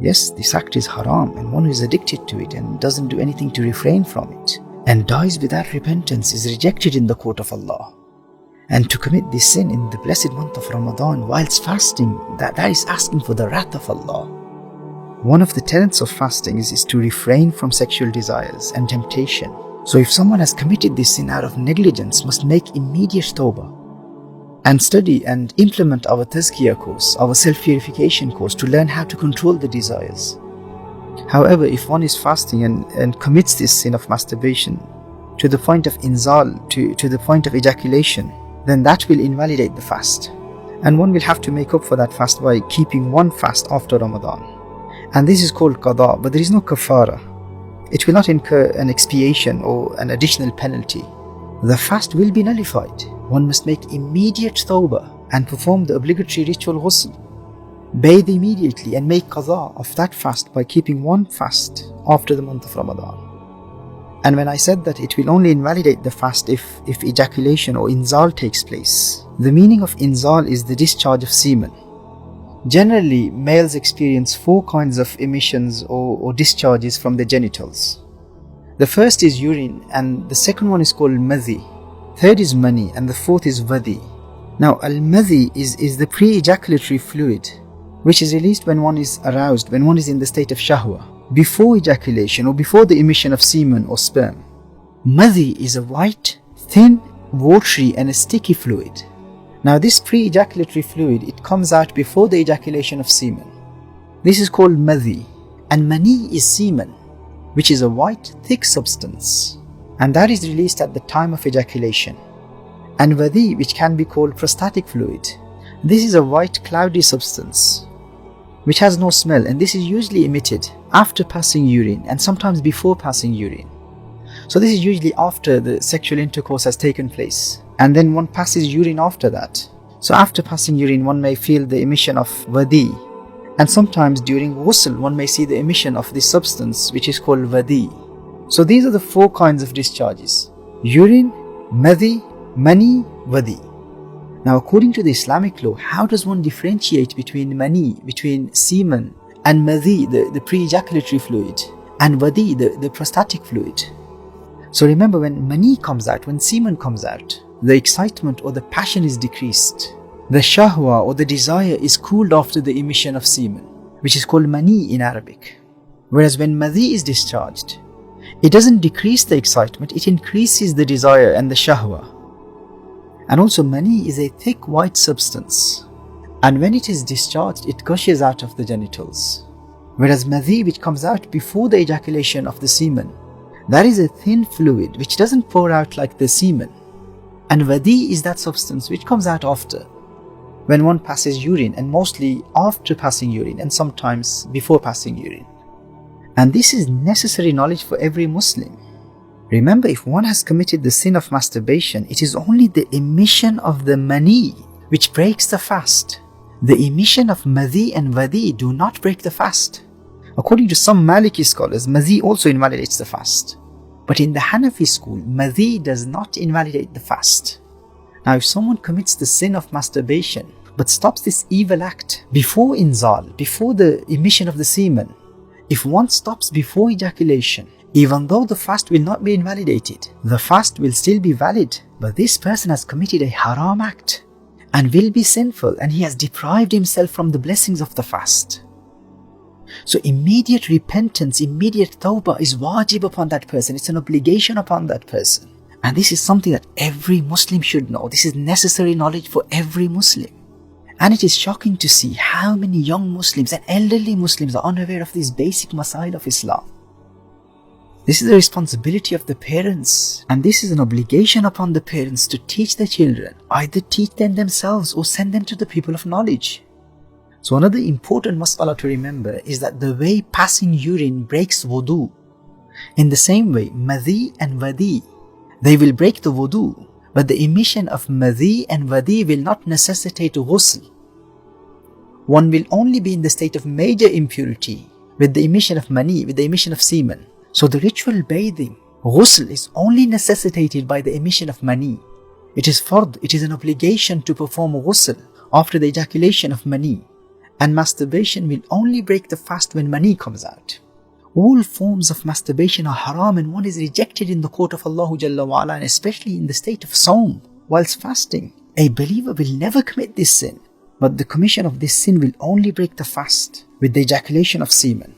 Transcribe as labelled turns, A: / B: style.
A: Yes, this act is haram, and one who is addicted to it and doesn't do anything to refrain from it and dies without repentance is rejected in the court of Allah. And to commit this sin in the blessed month of Ramadan whilst fasting, that is asking for the wrath of Allah. One of the tenets of fasting is to refrain from sexual desires and temptation. So if someone has committed this sin out of negligence, must make immediate tawbah and study and implement our tazkiyah course, our self-purification course, to learn how to control the desires. However, if one is fasting and commits this sin of masturbation to the point of inzal, to the point of ejaculation, then that will invalidate the fast. And one will have to make up for that fast by keeping one fast after Ramadan. And this is called Qadha, but there is no Kaffarah. It will not incur an expiation or an additional penalty. The fast will be nullified. One must make immediate tawbah and perform the obligatory ritual ghusl. Bathe immediately and make qadha of that fast by keeping one fast after the month of Ramadan. And when I said that it will only invalidate the fast if ejaculation or inzal takes place, the meaning of inzal is the discharge of semen. Generally, males experience 4 kinds of emissions or discharges from their genitals. The first is urine, and the second one is called Madhi. Third is mani, and the fourth is wadhi. Now, al-madhi is the pre-ejaculatory fluid, which is released when one is aroused, when one is in the state of shahwa, before ejaculation or before the emission of semen or sperm. Madhi is a white, thin, watery and a sticky fluid. Now, this pre-ejaculatory fluid, it comes out before the ejaculation of semen. This is called madhi. And mani is semen, which is a white, thick substance, and that is released at the time of ejaculation. And wadhi, which can be called prostatic fluid. This is a white, cloudy substance, which has no smell, and this is usually emitted after passing urine and sometimes before passing urine. So this is usually after the sexual intercourse has taken place, and then one passes urine after that. So after passing urine, one may feel the emission of wadhi, and sometimes during ghusl, one may see the emission of this substance, which is called wadhi. So these are the 4 kinds of discharges: urine, madhi, mani, wadhi. Now, according to the Islamic law, how does one differentiate between mani, between semen, and madhi, the pre-ejaculatory fluid, and wadhi, the prostatic fluid? So remember, when mani comes out, when semen comes out, the excitement or the passion is decreased. The shahwa or the desire is cooled after the emission of semen, which is called mani in Arabic. Whereas when madhi is discharged, it doesn't decrease the excitement, it increases the desire and the shahwa. And also, mani is a thick white substance, and when it is discharged, it gushes out of the genitals. Whereas madhi, which comes out before the ejaculation of the semen, that is a thin fluid which doesn't pour out like the semen. And wadhi is that substance which comes out after, when one passes urine, and mostly after passing urine and sometimes before passing urine. And this is necessary knowledge for every Muslim. Remember, if one has committed the sin of masturbation, it is only the emission of the mani which breaks the fast. The emission of madhi and wadhi do not break the fast. According to some Maliki scholars, madhi also invalidates the fast. But in the Hanafi school, madhi does not invalidate the fast. Now, if someone commits the sin of masturbation, but stops this evil act before inzal, before the emission of the semen, if one stops before ejaculation, even though the fast will not be invalidated, the fast will still be valid, but this person has committed a haram act and will be sinful, and he has deprived himself from the blessings of the fast. So immediate repentance, immediate tawbah is wajib upon that person. It's an obligation upon that person. And this is something that every Muslim should know. This is necessary knowledge for every Muslim. And it is shocking to see how many young Muslims and elderly Muslims are unaware of these basic masail of Islam. This is the responsibility of the parents, and this is an obligation upon the parents to teach their children, either teach them themselves or send them to the people of knowledge. So another important mas'ala to remember is that the way passing urine breaks wudu, in the same way madhi and wadhi, they will break the wudu, but the emission of madhi and wadhi will not necessitate ghusl. One will only be in the state of major impurity with the emission of mani, with the emission of semen. So the ritual bathing, ghusl, is only necessitated by the emission of mani. It is fard, it is an obligation to perform ghusl after the ejaculation of mani. And masturbation will only break the fast when mani comes out. All forms of masturbation are haram and one is rejected in the court of Allah Jalla wa Ala, and especially in the state of Sawm, whilst fasting. A believer will never commit this sin, but the commission of this sin will only break the fast with the ejaculation of semen.